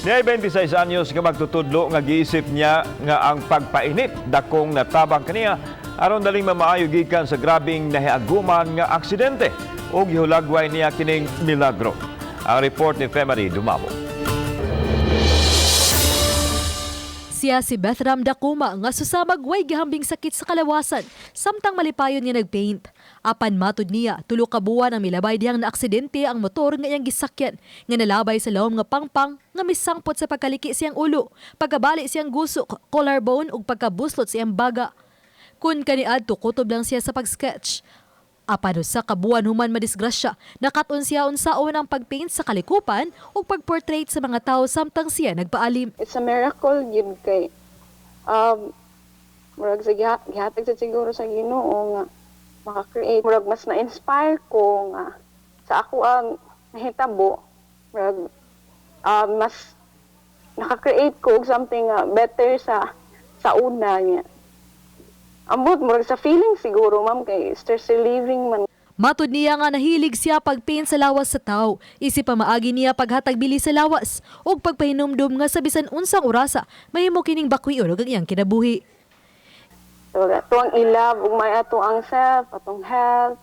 Niya 26 anyos nga magtutudlo nga giisip niya nga ang pagpainit dakong natabang kaniya aron daling mamaayo gikan sa grabing nahiaguman nga aksidente ug gihulagway niya kining milagro. Ang report ni Femari Dumabo. Siya si Bethram Dakuma nga susamag way gihambing sakit sa kalawasan samtang malipayon niya nagpaint. Apan matud niya tulo ka buwan ang milabay diyang naaksidente ang motor nga iyang gisakyan nga nalabay sa lawom nga pangpang nga misangpot sa pagkaliki siyang ulo, pagkabali siyang gusok, collarbone ug pagkabuslot siyang baga. Kun kaniadto kutob lang siya sa pag-sketch. Apan sa kabuan human madisgrasya, nakaton siya unsaon ang pagpaint sa kalikupan o pagportrait sa mga tao samtang siya nagpaalim. It's a miracle yun kay murag sa gihatag sa siguro sa Ginoo nga maka-create, murag mas na-inspire ko nga sa ako ang nahitabo, murag mas naka-create ko og something better sa una niya. Ambot mo sa feeling siguro, ma'am, kay stress relieving man. Matud niya nga nahilig siya pagpaint sa lawas sa tao. Isip pa maagi niya paghatag bili sa lawas ug pagpahinumdum nga sa bisan unsang orasa mahimo kining bakwi og ang iyang kinabuhi. So, ato ang ilab ug may ato ang self, atong health,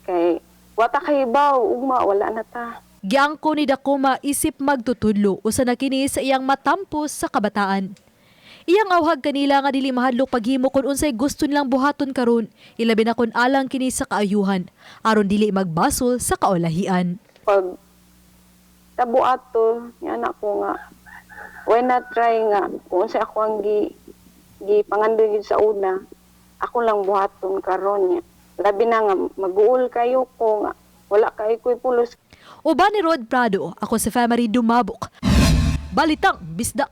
kay wata kay baw ugma wala na ta. Giangko ni Dakuma isip magtutudlo usa na kini sa iyang matampos sa kabataan. Iyang awhag kanila nga dili mahadlok paghimo kun unsay gusto nilang buhaton karon, ilabi na kun alang kini sa kaayuhan aron dili magbasol sa kaulahian. Pag tabo ato, yan ako nga why not try nga kung unsay ako ang gipangandun sa una, ako lang buhaton karon niya. Labi na nga mag-uul kayo ko nga wala kay ko'y pulos. Uban ni Rod Prado, ako si Femari Dumabok. Balitang Bisdak.